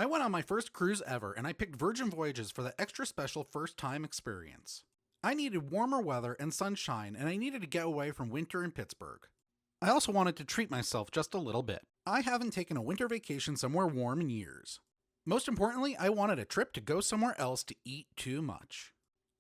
I went on my first cruise ever, and I picked Virgin Voyages for the extra special first-time experience. I needed warmer weather and sunshine, and I needed to get away from winter in Pittsburgh. I also wanted to treat myself just a little bit. I haven't taken a winter vacation somewhere warm in years. Most importantly, I wanted a trip to go somewhere else to eat too much.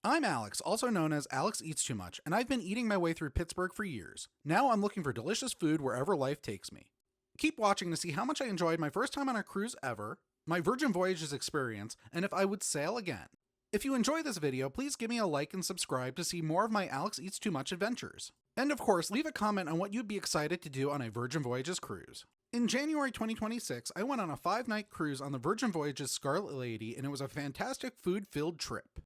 I'm Alex, also known as Alex Eats Too Much, and I've been eating my way through Pittsburgh for years. Now I'm looking for delicious food wherever life takes me. Keep watching to see how much I enjoyed my first time on a cruise ever, my Virgin Voyages experience, and if I would sail again. If you enjoy this video, please give me a like and subscribe to see more of my Alex Eats Too Much adventures. And of course, leave a comment on what you'd be excited to do on a Virgin Voyages cruise. In January 2026, I went on a 5-night cruise on the Virgin Voyages Scarlet Lady, and it was a fantastic food-filled trip.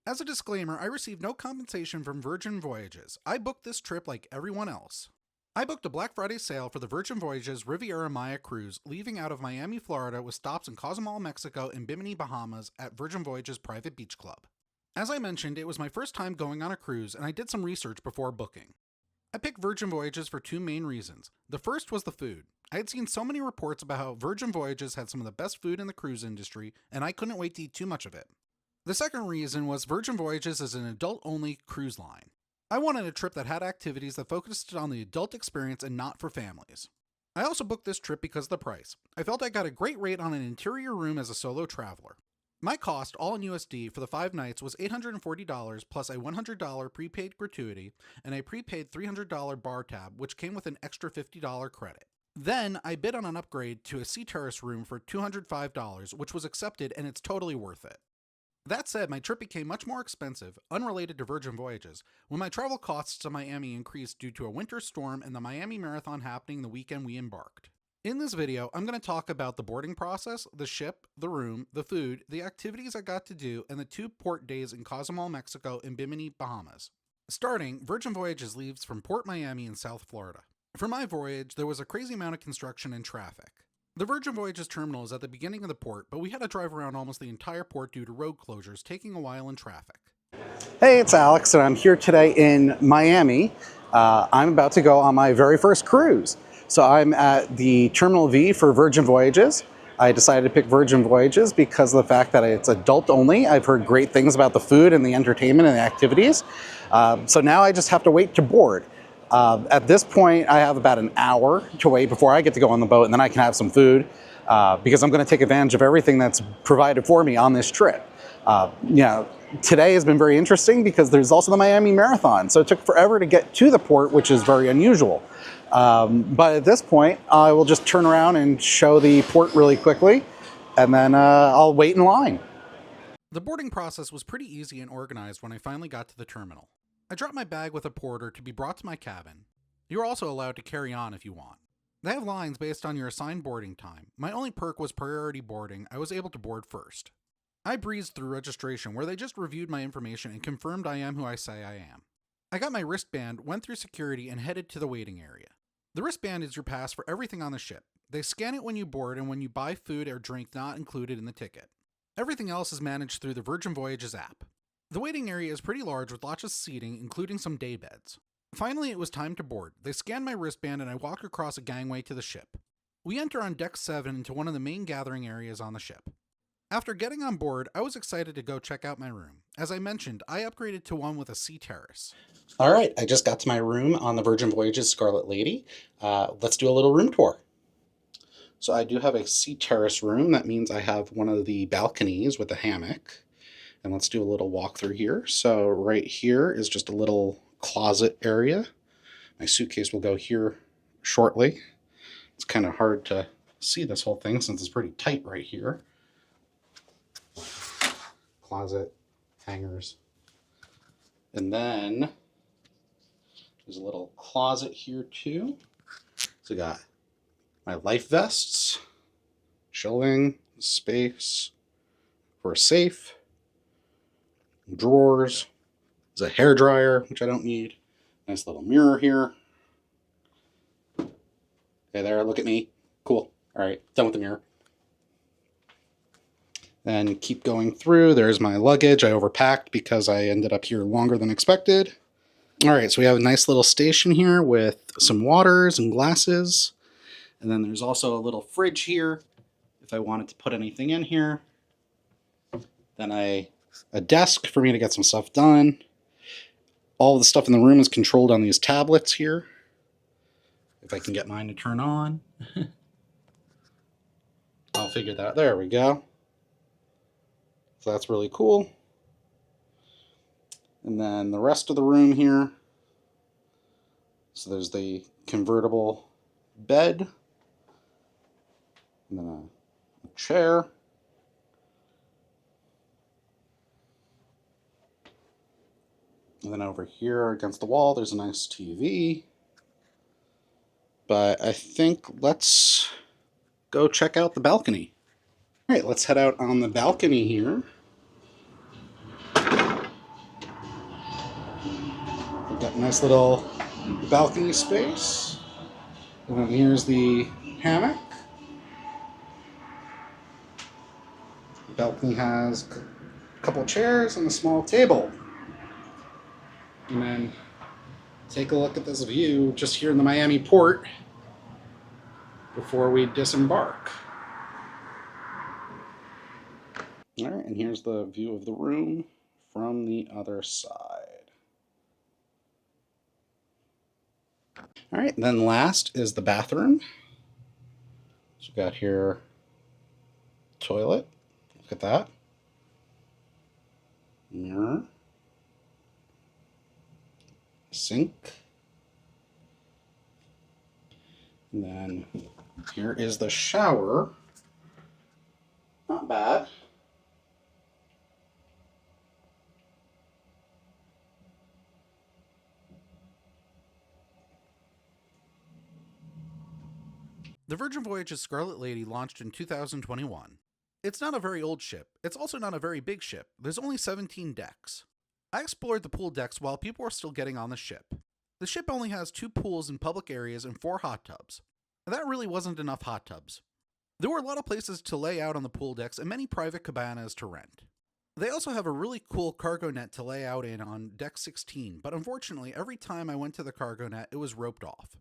As a disclaimer, I received no compensation from Virgin Voyages. I booked this trip like everyone else. I booked a Black Friday sale for the Virgin Voyages Riviera Maya cruise, leaving out of Miami, Florida, with stops in Cozumel, Mexico, and Bimini, Bahamas at Virgin Voyages Private Beach Club. As I mentioned, it was my first time going on a cruise, and I did some research before booking. I picked Virgin Voyages for two main reasons. The first was the food. I had seen so many reports about how Virgin Voyages had some of the best food in the cruise industry, and I couldn't wait to eat too much of it. The second reason was Virgin Voyages is an adult-only cruise line. I wanted a trip that had activities that focused on the adult experience and not for families. I also booked this trip because of the price. I felt I got a great rate on an interior room as a solo traveler. My cost, all in USD, for the 5 nights was $840 plus a $100 prepaid gratuity and a prepaid $300 bar tab, which came with an extra $50 credit. Then I bid on an upgrade to a sea terrace room for $205, which was accepted, and it's totally worth it. That said, my trip became much more expensive, unrelated to Virgin Voyages, when my travel costs to Miami increased due to a winter storm and the Miami Marathon happening the weekend we embarked. In this video, I'm going to talk about the boarding process, the ship, the room, the food, the activities I got to do, and the 2 port days in Cozumel, Mexico, and Bimini, Bahamas. Starting, Virgin Voyages leaves from Port Miami in South Florida. For my voyage, there was a crazy amount of construction and traffic. The Virgin Voyages terminal is at the beginning of the port, but we had to drive around almost the entire port due to road closures, taking a while in traffic. Hey, it's Alex, and I'm here today in Miami. I'm about to go on my very first cruise. So I'm at the Terminal V for Virgin Voyages. I decided to pick Virgin Voyages because of the fact that it's adult only. I've heard great things about the food and the entertainment and the activities. So now I just have to wait to board. At this point, I have about an hour to wait before I get to go on the boat, and then I can have some food because I'm going to take advantage of everything that's provided for me on this trip. Today has been very interesting because there's also the Miami Marathon, so it took forever to get to the port, which is very unusual. But at this point, I will just turn around and show the port really quickly, and then I'll wait in line. The boarding process was pretty easy and organized when I finally got to the terminal. I dropped my bag with a porter to be brought to my cabin. You're also allowed to carry on if you want. They have lines based on your assigned boarding time. My only perk was priority boarding. I was able to board first. I breezed through registration where they just reviewed my information and confirmed I am who I say I am. I got my wristband, went through security, and headed to the waiting area. The wristband is your pass for everything on the ship. They scan it when you board and when you buy food or drink not included in the ticket. Everything else is managed through the Virgin Voyages app. The waiting area is pretty large with lots of seating, including some day beds. Finally, it was time to board. They scanned my wristband and I walked across a gangway to the ship. We enter on deck 7 into one of the main gathering areas on the ship. After getting on board, I was excited to go check out my room. As I mentioned, I upgraded to one with a sea terrace. All right, I just got to my room on the Virgin Voyages Scarlet Lady. Let's do a little room tour. So I do have a sea terrace room. That means I have one of the balconies with a hammock. And let's do a little walk through here. So right here is just a little closet area. My suitcase will go here shortly. It's kind of hard to see this whole thing since it's pretty tight right here. Closet, hangers. And then there's a little closet here too. So I got my life vests, shelving, space for a safe, drawers. There's a hair dryer, which I don't need. Nice little mirror here. Hey there, look at me. Cool. All right, done with the mirror. Then keep going through. There's my luggage. I overpacked because I ended up here longer than expected. All right, so we have a nice little station here with some waters and glasses. And then there's also a little fridge here. if I wanted to put anything in here. Then a desk for me to get some stuff done. All the stuff in the room is controlled on these tablets here. If I can get mine to turn on. I'll figure that. There we go. So that's really cool. And then the rest of the room here. So there's the convertible bed. And then a chair. And then over here against the wall, there's a nice TV. But I think let's go check out the balcony. All right, let's head out on the balcony here. We've got a nice little balcony space. And then here's the hammock. The balcony has a couple chairs and a small table. And then take a look at this view just here in the Miami port before we disembark. All right, and here's the view of the room from the other side. All right, and then last is the bathroom. So we've got here toilet. Look at that. Mirror. Sink. And then here is the shower. Not bad. The Virgin Voyages Scarlet Lady launched in 2021. It's not a very old ship. It's also not a very big ship. There's only 17 decks. I explored the pool decks while people were still getting on the ship. The ship only has 2 pools in public areas and 4 hot tubs. That really wasn't enough hot tubs. There were a lot of places to lay out on the pool decks and many private cabanas to rent. They also have a really cool cargo net to lay out in on deck 16, but unfortunately every time I went to the cargo net it was roped off.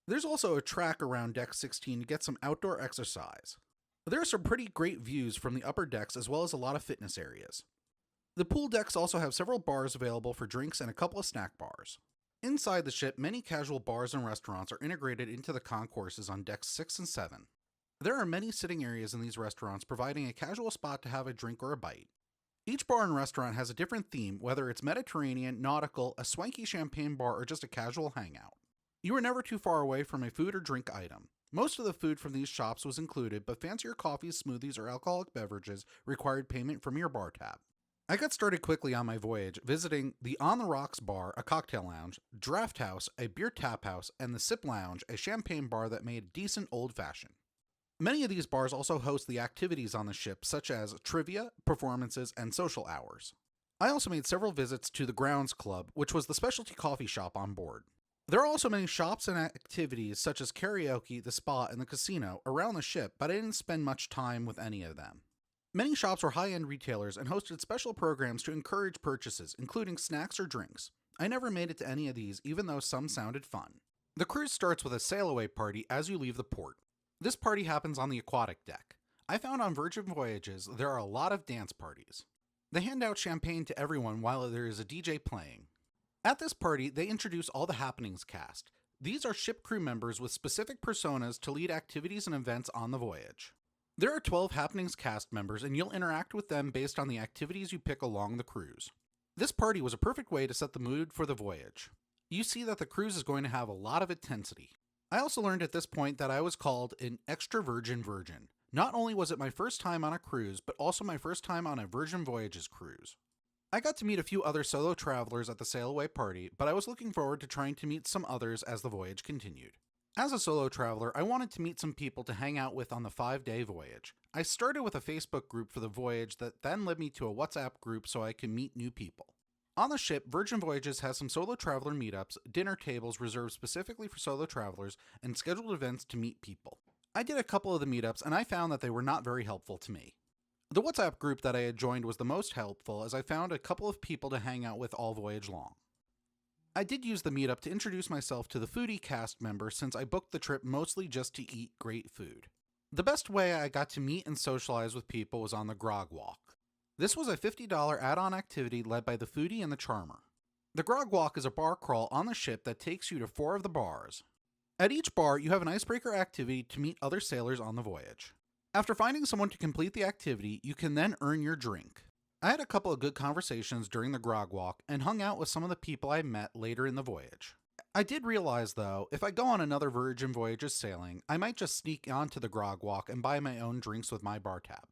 There's also a track around deck 16 to get some outdoor exercise. There are some pretty great views from the upper decks as well as a lot of fitness areas. The pool decks also have several bars available for drinks and a couple of snack bars. Inside the ship, many casual bars and restaurants are integrated into the concourses on decks 6 and 7. There are many sitting areas in these restaurants providing a casual spot to have a drink or a bite. Each bar and restaurant has a different theme, whether it's Mediterranean, nautical, a swanky champagne bar, or just a casual hangout. You are never too far away from a food or drink item. Most of the food from these shops was included, but fancier coffees, smoothies, or alcoholic beverages required payment from your bar tab. I got started quickly on my voyage, visiting the On the Rocks bar, a cocktail lounge, Draft House, a beer tap house, and the Sip Lounge, a champagne bar that made decent old-fashioned. Many of these bars also host the activities on the ship, such as trivia, performances, and social hours. I also made several visits to the Grounds Club, which was the specialty coffee shop on board. There are also many shops and activities such as karaoke, the spa, and the casino around the ship, but I didn't spend much time with any of them. Many shops were high-end retailers and hosted special programs to encourage purchases, including snacks or drinks. I never made it to any of these, even though some sounded fun. The cruise starts with a sail-away party as you leave the port. This party happens on the aquatic deck. I found on Virgin Voyages there are a lot of dance parties. They hand out champagne to everyone while there is a DJ playing. At this party, they introduce all the Happenings cast. These are ship crew members with specific personas to lead activities and events on the voyage. There are 12 Happenings cast members, and you'll interact with them based on the activities you pick along the cruise. This party was a perfect way to set the mood for the voyage. You see that the cruise is going to have a lot of intensity. I also learned at this point that I was called an extra virgin. Not only was it my first time on a cruise, but also my first time on a Virgin Voyages cruise. I got to meet a few other solo travelers at the sail-away party, but I was looking forward to trying to meet some others as the voyage continued. As a solo traveler, I wanted to meet some people to hang out with on the 5-day voyage. I started with a Facebook group for the voyage that then led me to a WhatsApp group so I could meet new people. On the ship, Virgin Voyages has some solo traveler meetups, dinner tables reserved specifically for solo travelers, and scheduled events to meet people. I did a couple of the meetups and I found that they were not very helpful to me. The WhatsApp group that I had joined was the most helpful as I found a couple of people to hang out with all voyage long. I did use the meetup to introduce myself to the foodie cast member since I booked the trip mostly just to eat great food. The best way I got to meet and socialize with people was on the Grog Walk. This was a $50 add-on activity led by the foodie and the charmer. The Grog Walk is a bar crawl on the ship that takes you to 4 of the bars. At each bar, you have an icebreaker activity to meet other sailors on the voyage. After finding someone to complete the activity, you can then earn your drink. I had a couple of good conversations during the Grog Walk and hung out with some of the people I met later in the voyage. I did realize, though, if I go on another Virgin Voyages sailing, I might just sneak onto the Grog Walk and buy my own drinks with my bar tab.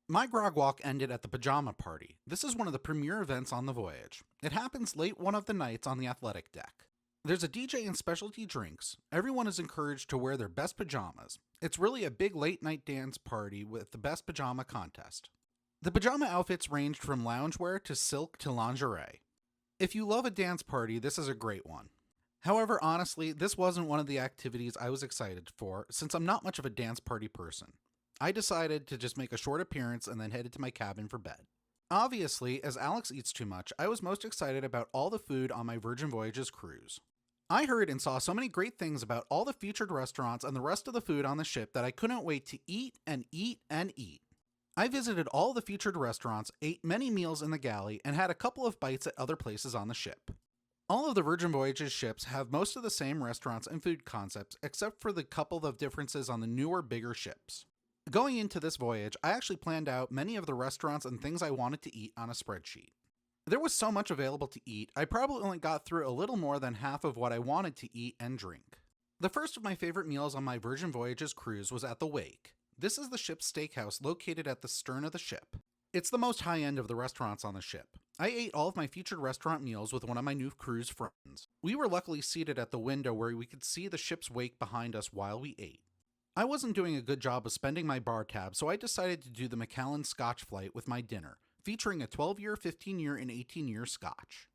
My Grog Walk ended at the Pajama Party. This is one of the premier events on the voyage. It happens late one of the nights on the athletic deck. There's a DJ and specialty drinks. Everyone is encouraged to wear their best pajamas. It's really a big late night dance party with the best pajama contest. The pajama outfits ranged from loungewear to silk to lingerie. If you love a dance party, this is a great one. However, honestly, this wasn't one of the activities I was excited for, since I'm not much of a dance party person. I decided to just make a short appearance and then headed to my cabin for bed. Obviously, as Alex eats too much, I was most excited about all the food on my Virgin Voyages cruise. I heard and saw so many great things about all the featured restaurants and the rest of the food on the ship that I couldn't wait to eat and eat and eat. I visited all the featured restaurants, ate many meals in the galley, and had a couple of bites at other places on the ship. All of the Virgin Voyages ships have most of the same restaurants and food concepts, except for the couple of differences on the newer, bigger ships. Going into this voyage, I actually planned out many of the restaurants and things I wanted to eat on a spreadsheet. There was so much available to eat, I probably only got through a little more than half of what I wanted to eat and drink. The first of my favorite meals on my Virgin Voyages cruise was at the Wake. This is the ship's steakhouse located at the stern of the ship. It's the most high-end of the restaurants on the ship. I ate all of my featured restaurant meals with one of my new cruise friends. We were luckily seated at the window where we could see the ship's wake behind us while we ate. I wasn't doing a good job of spending my bar tab, so I decided to do the Macallan Scotch flight with my dinner, featuring a 12-year, 15-year, and 18-year Scotch.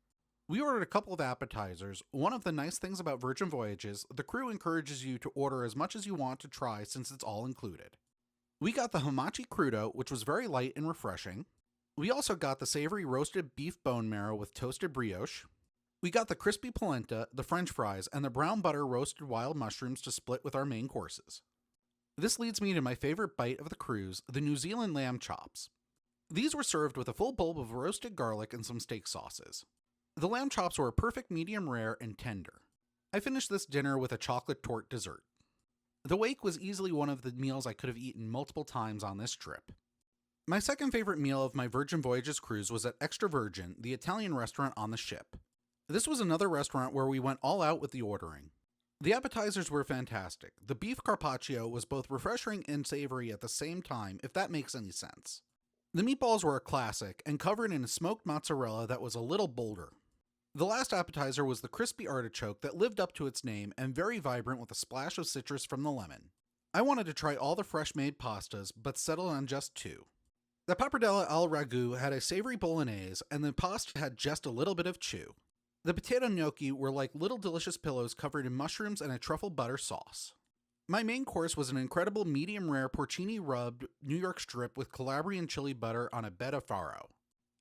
We ordered a couple of appetizers. One of the nice things about Virgin Voyages, the crew encourages you to order as much as you want to try since it's all included. We got the hamachi crudo, which was very light and refreshing. We also got the savory roasted beef bone marrow with toasted brioche. We got the crispy polenta, the french fries, and the brown butter roasted wild mushrooms to split with our main courses. This leads me to my favorite bite of the cruise, the New Zealand lamb chops. These were served with a full bowl of roasted garlic and some steak sauces. The lamb chops were a perfect medium rare and tender. I finished this dinner with a chocolate torte dessert. The Wake was easily one of the meals I could have eaten multiple times on this trip. My second favorite meal of my Virgin Voyages cruise was at Extra Virgin, the Italian restaurant on the ship. This was another restaurant where we went all out with the ordering. The appetizers were fantastic. The beef carpaccio was both refreshing and savory at the same time, if that makes any sense. The meatballs were a classic and covered in a smoked mozzarella that was a little bolder. The last appetizer was the crispy artichoke that lived up to its name and very vibrant with a splash of citrus from the lemon. I wanted to try all the fresh-made pastas, but settled on just 2. The pappardelle al ragu had a savory bolognese, and the pasta had just a little bit of chew. The potato gnocchi were like little delicious pillows covered in mushrooms and a truffle butter sauce. My main course was an incredible medium-rare porcini rubbed New York strip with Calabrian chili butter on a bed of farro.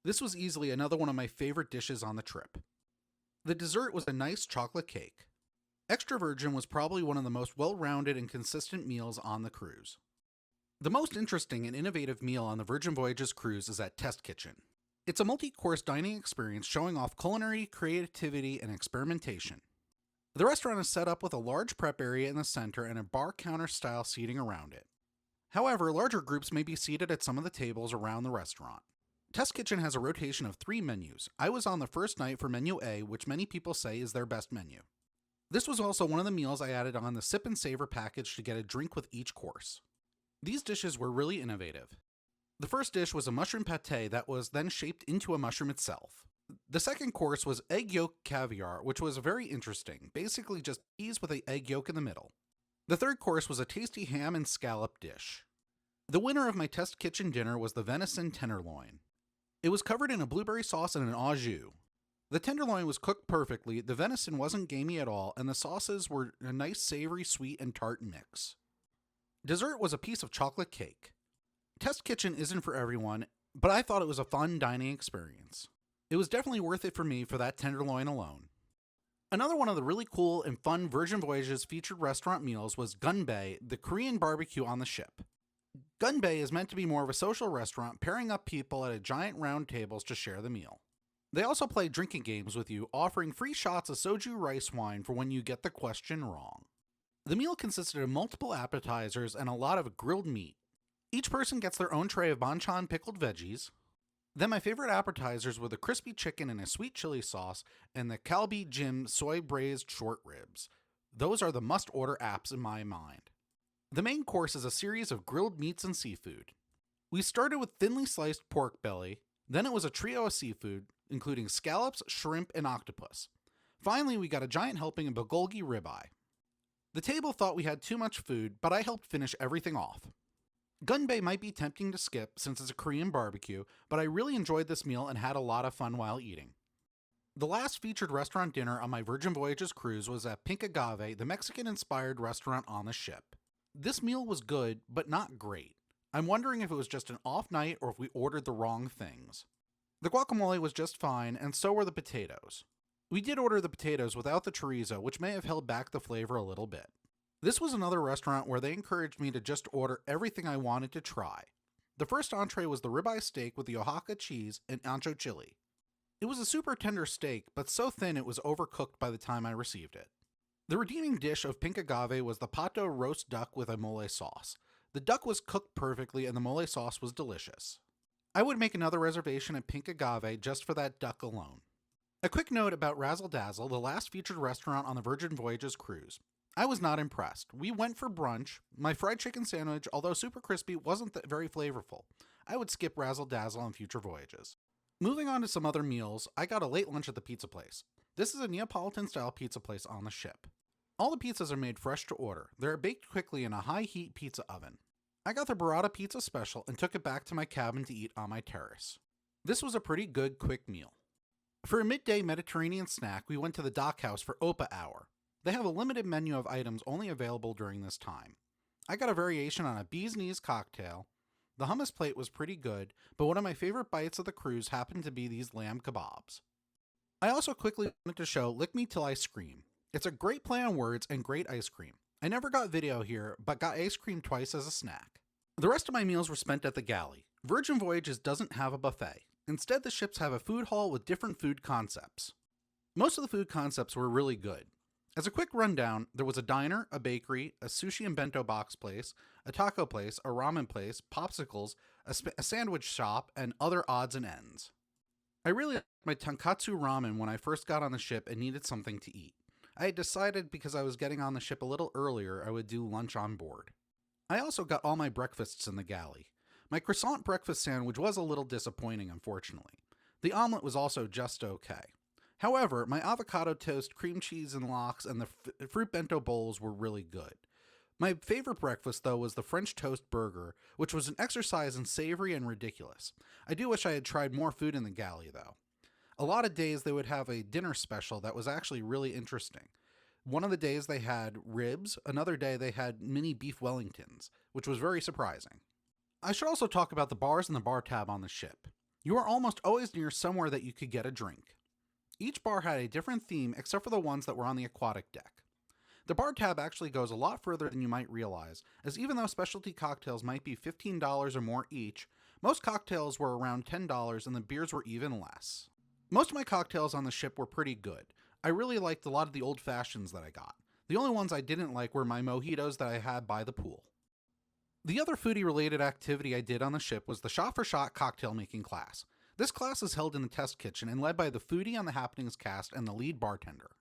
This was easily another one of my favorite dishes on the trip. The dessert was a nice chocolate cake. Extra Virgin was probably one of the most well-rounded and consistent meals on the cruise. The most interesting and innovative meal on the Virgin Voyages cruise is at Test Kitchen. It's a multi-course dining experience showing off culinary creativity and experimentation. The restaurant is set up with a large prep area in the center and a bar counter style seating around it. However, larger groups may be seated at some of the tables around the restaurant. Test Kitchen has a rotation of 3 menus. I was on the first night for Menu A, which many people say is their best menu. This was also one of the meals I added on the Sip and Savor package to get a drink with each course. These dishes were really innovative. The first dish was a mushroom pate that was then shaped into a mushroom itself. The second course was egg yolk caviar, which was very interesting, basically just peas with an egg yolk in the middle. The third course was a tasty ham and scallop dish. The winner of my Test Kitchen dinner was the Venison Tenderloin. It was covered in a blueberry sauce and an au jus. The tenderloin was cooked perfectly, the venison wasn't gamey at all, and the sauces were a nice savory, sweet, and tart mix. Dessert was a piece of chocolate cake. Test Kitchen isn't for everyone, but I thought it was a fun dining experience. It was definitely worth it for me for that tenderloin alone. Another one of the really cool and fun Virgin Voyages featured restaurant meals was Gunbae, the Korean BBQ on the ship. Gunbae is meant to be more of a social restaurant, pairing up people at a giant round tables to share the meal. They also play drinking games with you, offering free shots of soju rice wine for when you get the question wrong. The meal consisted of multiple appetizers and a lot of grilled meat. Each person gets their own tray of banchan pickled veggies. Then my favorite appetizers were the crispy chicken and a sweet chili sauce and the kalbi jim soy braised short ribs. Those are the must-order apps in my mind. The main course is a series of grilled meats and seafood. We started with thinly sliced pork belly, then it was a trio of seafood, including scallops, shrimp, and octopus. Finally, we got a giant helping of bulgogi ribeye. The table thought we had too much food, but I helped finish everything off. Gunbae might be tempting to skip since it's a Korean barbecue, but I really enjoyed this meal and had a lot of fun while eating. The last featured restaurant dinner on my Virgin Voyages cruise was at Pink Agave, the Mexican-inspired restaurant on the ship. This meal was good, but not great. I'm wondering if it was just an off night or if we ordered the wrong things. The guacamole was just fine, and so were the potatoes. We did order the potatoes without the chorizo, which may have held back the flavor a little bit. This was another restaurant where they encouraged me to just order everything I wanted to try. The first entree was the ribeye steak with the Oaxaca cheese and ancho chili. It was a super tender steak, but so thin it was overcooked by the time I received it. The redeeming dish of Pink Agave was the pato roast duck with a mole sauce. The duck was cooked perfectly and the mole sauce was delicious. I would make another reservation at Pink Agave just for that duck alone. A quick note about Razzle Dazzle, the last featured restaurant on the Virgin Voyages cruise. I was not impressed. We went for brunch. My fried chicken sandwich, although super crispy, wasn't very flavorful. I would skip Razzle Dazzle on future voyages. Moving on to some other meals, I got a late lunch at the pizza place. This is a Neapolitan-style pizza place on the ship. All the pizzas are made fresh to order. They're baked quickly in a high-heat pizza oven. I got the burrata pizza special and took it back to my cabin to eat on my terrace. This was a pretty good, quick meal. For a midday Mediterranean snack, we went to the dock house for Opa Hour. They have a limited menu of items only available during this time. I got a variation on a bee's knees cocktail. The hummus plate was pretty good, but one of my favorite bites of the cruise happened to be these lamb kebabs. I also quickly wanted to show Lick Me Till I Scream. It's a great play on words and great ice cream. I never got video here, but got ice cream twice as a snack. The rest of my meals were spent at the Galley. Virgin Voyages doesn't have a buffet. Instead, the ships have a food hall with different food concepts. Most of the food concepts were really good. As a quick rundown, there was a diner, a bakery, a sushi and bento box place, a taco place, a ramen place, popsicles, a sandwich shop, and other odds and ends. I really liked my tonkatsu ramen when I first got on the ship and needed something to eat. I had decided because I was getting on the ship a little earlier, I would do lunch on board. I also got all my breakfasts in the Galley. My croissant breakfast sandwich was a little disappointing, unfortunately. The omelet was also just okay. However, my avocado toast, cream cheese and lox, and the fruit bento bowls were really good. My favorite breakfast, though, was the French toast burger, which was an exercise in savory and ridiculous. I do wish I had tried more food in the Galley, though. A lot of days they would have a dinner special that was actually really interesting. One of the days they had ribs, another day they had mini beef Wellingtons, which was very surprising. I should also talk about the bars and the bar tab on the ship. You are almost always near somewhere that you could get a drink. Each bar had a different theme except for the ones that were on the aquatic deck. The bar tab actually goes a lot further than you might realize, as even though specialty cocktails might be $15 or more each, most cocktails were around $10 and the beers were even less. Most of my cocktails on the ship were pretty good. I really liked a lot of the old fashions that I got. The only ones I didn't like were my mojitos that I had by the pool. The other foodie-related activity I did on the ship was the shot-for-shot cocktail making class. This class is held in the test kitchen and led by the foodie on the Happenings cast and the lead bartender.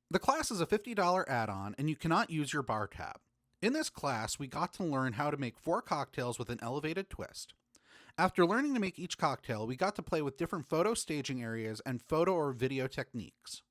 The class is a $50 add-on and you cannot use your bar tab. In this class, we got to learn how to make 4 cocktails with an elevated twist. After learning to make each cocktail, we got to play with different photo staging areas and photo or video techniques.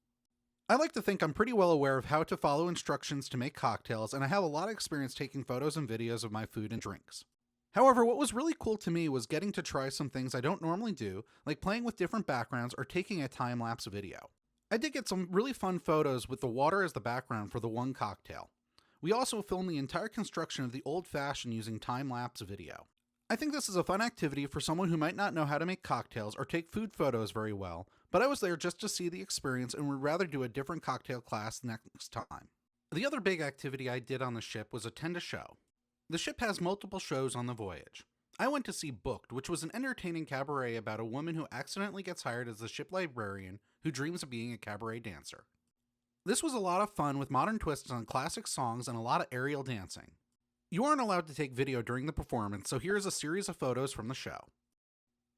I like to think I'm pretty well aware of how to follow instructions to make cocktails, and I have a lot of experience taking photos and videos of my food and drinks. However, what was really cool to me was getting to try some things I don't normally do, like playing with different backgrounds or taking a time-lapse video. I did get some really fun photos with the water as the background for the one cocktail. We also filmed the entire construction of the Old Fashioned using time-lapse video. I think this is a fun activity for someone who might not know how to make cocktails or take food photos very well, but I was there just to see the experience and would rather do a different cocktail class next time. The other big activity I did on the ship was attend a show. The ship has multiple shows on the voyage. I went to see Booked, which was an entertaining cabaret about a woman who accidentally gets hired as the ship librarian who dreams of being a cabaret dancer. This was a lot of fun with modern twists on classic songs and a lot of aerial dancing. You aren't allowed to take video during the performance, so here's a series of photos from the show.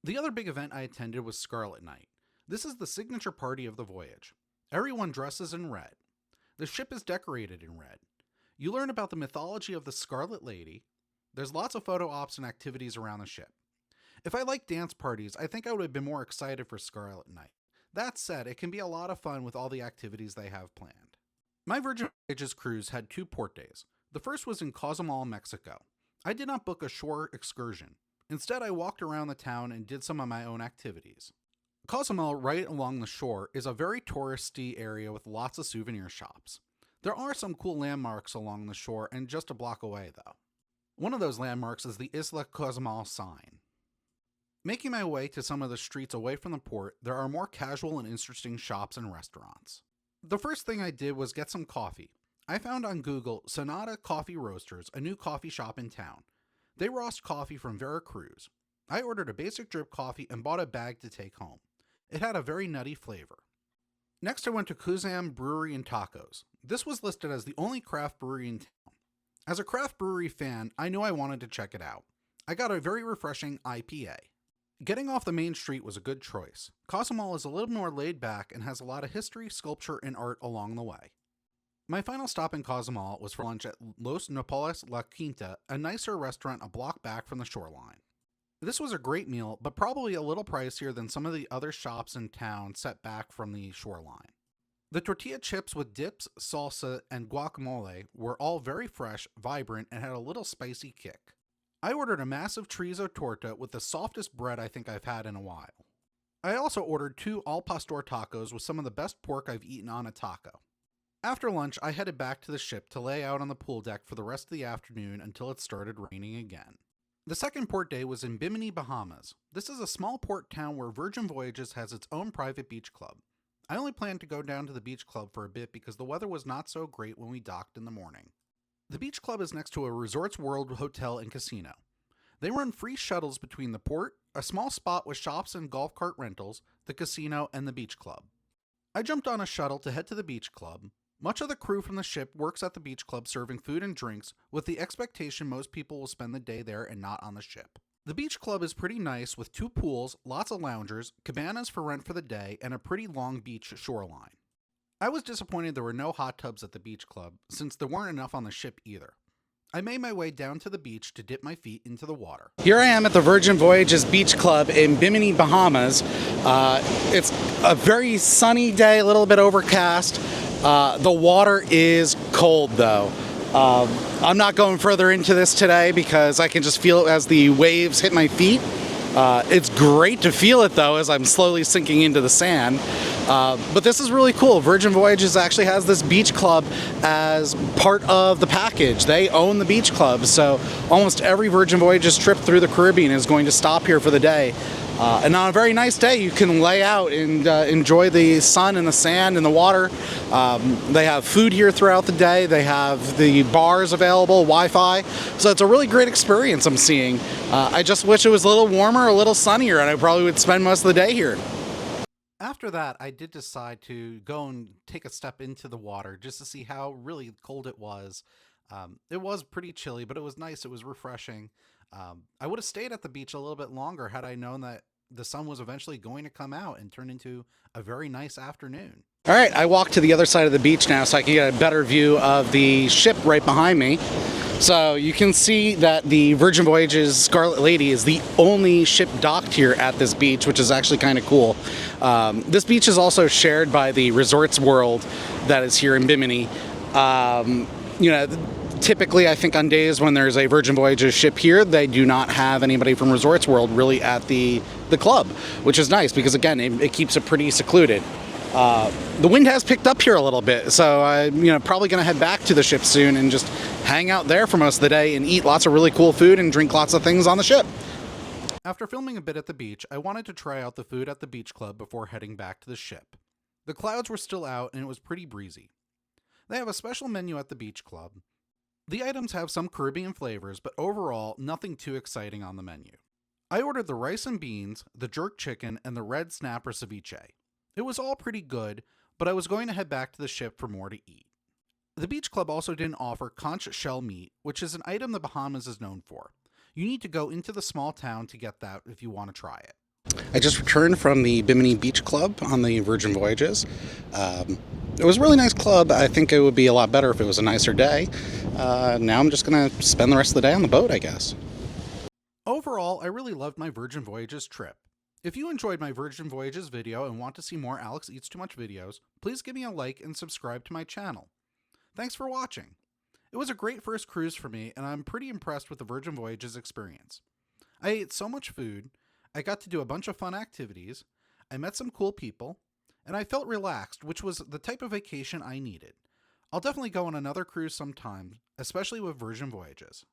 The other big event I attended was Scarlet Night. This is the signature party of the voyage. Everyone dresses in red. The ship is decorated in red. You learn about the mythology of the Scarlet Lady. There's lots of photo ops and activities around the ship. If I liked dance parties, I think I would have been more excited for Scarlet Night. That said, it can be a lot of fun with all the activities they have planned. My Virgin Voyages cruise had 2 port days. The first was in Cozumel, Mexico. I did not book a shore excursion. Instead, I walked around the town and did some of my own activities. Cozumel, right along the shore, is a very touristy area with lots of souvenir shops. There are some cool landmarks along the shore and just a block away, though. One of those landmarks is the Isla Cozumel sign. Making my way to some of the streets away from the port, there are more casual and interesting shops and restaurants. The first thing I did was get some coffee. I found on Google Sonata Coffee Roasters, a new coffee shop in town. They roast coffee from Veracruz. I ordered a basic drip coffee and bought a bag to take home. It had a very nutty flavor. Next I went to Cozumel Brewery and Tacos. This was listed as the only craft brewery in town. As a craft brewery fan, I knew I wanted to check it out. I got a very refreshing IPA. Getting off the main street was a good choice. Cozumel is a little more laid back and has a lot of history, sculpture, and art along the way. My final stop in Cozumel was for lunch at Los Nopales La Quinta, a nicer restaurant a block back from the shoreline. This was a great meal, but probably a little pricier than some of the other shops in town set back from the shoreline. The tortilla chips with dips, salsa, and guacamole were all very fresh, vibrant, and had a little spicy kick. I ordered a massive chorizo torta with the softest bread I think I've had in a while. I also ordered 2 al pastor tacos with some of the best pork I've eaten on a taco. After lunch, I headed back to the ship to lay out on the pool deck for the rest of the afternoon until it started raining again. The second port day was in Bimini, Bahamas. This is a small port town where Virgin Voyages has its own private beach club. I only planned to go down to the beach club for a bit because the weather was not so great when we docked in the morning. The beach club is next to a Resorts World hotel and casino. They run free shuttles between the port, a small spot with shops and golf cart rentals, the casino, and the beach club. I jumped on a shuttle to head to the beach club. Much of the crew from the ship works at the beach club serving food and drinks, with the expectation most people will spend the day there and not on the ship. The beach club is pretty nice with 2 pools, lots of loungers, cabanas for rent for the day, and a pretty long beach shoreline. I was disappointed there were no hot tubs at the beach club, since there weren't enough on the ship either. I made my way down to the beach to dip my feet into the water. Here I am at the Virgin Voyages Beach Club in Bimini, Bahamas. It's a very sunny day, a little bit overcast. The water is cold though. I'm not going further into this today because I can just feel it as the waves hit my feet. It's great to feel it though as I'm slowly sinking into the sand. But this is really cool. Virgin Voyages actually has this beach club as part of the package. They own the beach club, so almost every Virgin Voyages trip through the Caribbean is going to stop here for the day. And on a very nice day, you can lay out and enjoy the sun and the sand and the water. They have food here throughout the day. They have the bars available, Wi-Fi. So it's a really great experience I'm seeing. I just wish it was a little warmer, a little sunnier, and I probably would spend most of the day here. After that, I did decide to go and take a step into the water just to see how really cold it was. It was pretty chilly, but it was nice. It was refreshing. I would have stayed at the beach a little bit longer had I known that the sun was eventually going to come out and turn into a very nice afternoon. All right, I walked to the other side of the beach now so I can get a better view of the ship right behind me. So you can see that the Virgin Voyages Scarlet Lady is the only ship docked here at this beach, which is actually kind of cool. This beach is also shared by the Resorts World that is here in Bimini. Typically, I think on days when there's a Virgin Voyages ship here, they do not have anybody from Resorts World really at the club, which is nice because, again, it keeps it pretty secluded. The wind has picked up here a little bit, so I'm probably going to head back to the ship soon and just hang out there for most of the day and eat lots of really cool food and drink lots of things on the ship. After filming a bit at the beach, I wanted to try out the food at the beach club before heading back to the ship. The clouds were still out and it was pretty breezy. They have a special menu at the beach club. The items have some Caribbean flavors, but overall, nothing too exciting on the menu. I ordered the rice and beans, the jerk chicken, and the red snapper ceviche. It was all pretty good, but I was going to head back to the ship for more to eat. The beach club also didn't offer conch shell meat, which is an item the Bahamas is known for. You need to go into the small town to get that if you want to try it. I just returned from the Bimini Beach Club on the Virgin Voyages. It was a really nice club. I think it would be a lot better if it was a nicer day. Now I'm just going to spend the rest of the day on the boat, I guess. Overall, I really loved my Virgin Voyages trip. If you enjoyed my Virgin Voyages video and want to see more Alex Eats Too Much videos, please give me a like and subscribe to my channel. Thanks for watching. It was a great first cruise for me, and I'm pretty impressed with the Virgin Voyages experience. I ate so much food, I got to do a bunch of fun activities, I met some cool people, and I felt relaxed, which was the type of vacation I needed. I'll definitely go on another cruise sometime, especially with Virgin Voyages.